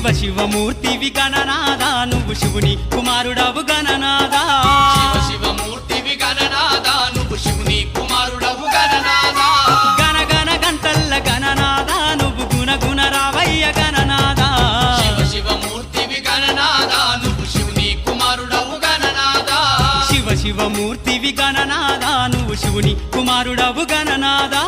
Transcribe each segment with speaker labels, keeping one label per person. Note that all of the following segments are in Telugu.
Speaker 1: శివ శివమూర్తివి గణనాదా నువ్వు శివుని కుమారుడవు గణనాదా
Speaker 2: శివ శివమూర్తివి గణనాదా నువ్వు శివుని కుమారుడవు గణనాదా
Speaker 1: గణ గణ గంటల్ల గణనాదా నువ్వు గుణ గుణ రావయ్య గణనాదా
Speaker 2: శివ శివమూర్తివి గణనాదా నువ్వు శివుని కుమారుడవు గణనాదా
Speaker 1: శివ శివమూర్తివి గణనాదా నువ్వు శివుని కుమారుడవు గణనాదా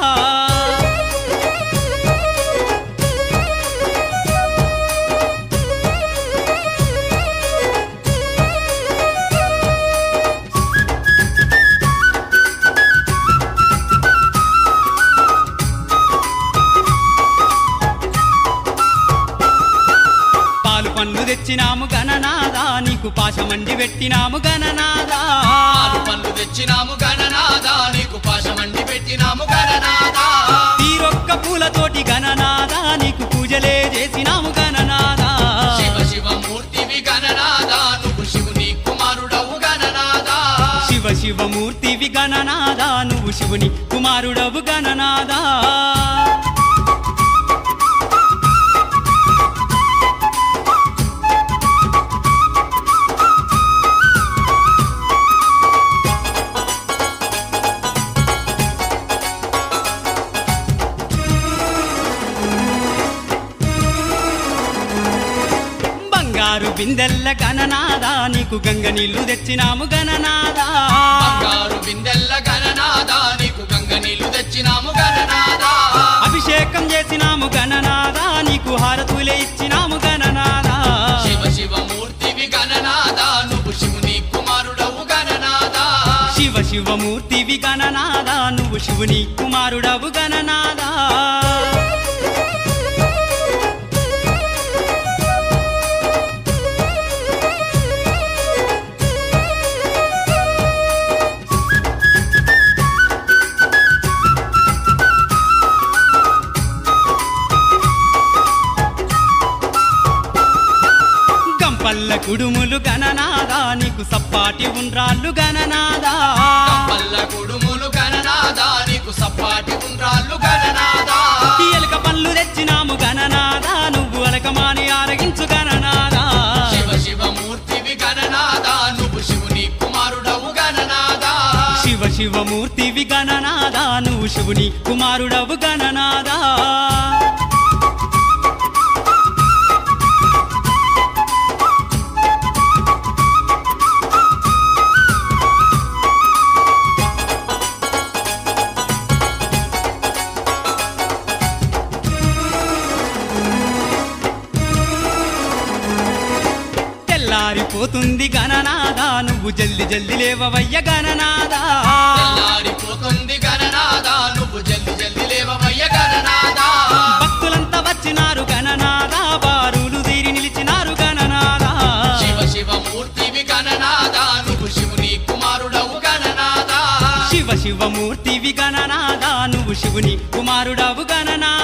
Speaker 1: పండ్లు తెచ్చినాము గణనాదా నీకు పాశమండి పెట్టినాము గణనాదా
Speaker 2: పాలు పండ్లు తెచ్చినాము గణనాదా నీకు పాశమండి పెట్టినాము గణనాదా
Speaker 1: తీరొక్క పూలతోటి గణనాదా నీకు పూజలే చేసినాము గణనాదా
Speaker 2: శివ శివమూర్తివి గణనాదా నువ్వు శివుని కుమారుడవు గణనాదా
Speaker 1: శివ శివమూర్తివి గణనాదా నువ్వు శివుని కుమారుడవు గణనాదా బంగారు బిందెల్ల గణనాదా నీకు గంగ నీళ్లు తెచ్చినాము గణనాదా
Speaker 2: బంగారు బిందెల్ల గణనాదా నీకు గంగ నీళ్లు తెచ్చినాము గణనాదా
Speaker 1: అభిషేకం చేసినాము గణనాదా నీకు హారతులే ఇచ్చినాము గణనాదా
Speaker 2: శివ శివమూర్తివి గణనాదా నువ్వు శివుని కుమారుడవు గణనాదా
Speaker 1: శివ శివమూర్తివి గణనాదా నువ్వు శివుని కుమారుడవు గణనాదా పల్ల కుడుములు గణనాదా నీకు సప్పాటి ఉండ్రాళ్ళు గణనాదా
Speaker 2: పల్ల కుడుములు గణనాదా నీకు సప్పాటి ఉండ్రాళ్ళు గణనాదా
Speaker 1: ఎలక పళ్ళు తెచ్చినాము గణనాదా నువ్వు అలకమాని ఆరగించు గణనాదా
Speaker 2: శివ శివమూర్తివి గణనాదా నువ్వు శివుని కుమారుడవు గణనాదా
Speaker 1: శివ శివమూర్తివి గణనాదా నువ్వు శివుని కుమారుడవు గణనాదా తెల్లారిపోతుంది గణనాదా నువ్వు జల్ది జల్ది లేవవయ్య గణనాదా
Speaker 2: తెల్లారిపోతుంది గణనాదా నువ్వు జల్ది జల్ది లేవవయ్య గణనాదా
Speaker 1: భక్తులంతా వచ్చినారు గణనాదా బారులు తీరి నిలిచినారు గణనాదా
Speaker 2: శివ శివమూర్తివి గణనాదా నువ్వు శివుని కుమారుడవు గణనాదా
Speaker 1: శివ శివమూర్తివి గణనాదా నువ్వు శివుని కుమారుడవు గణనాదా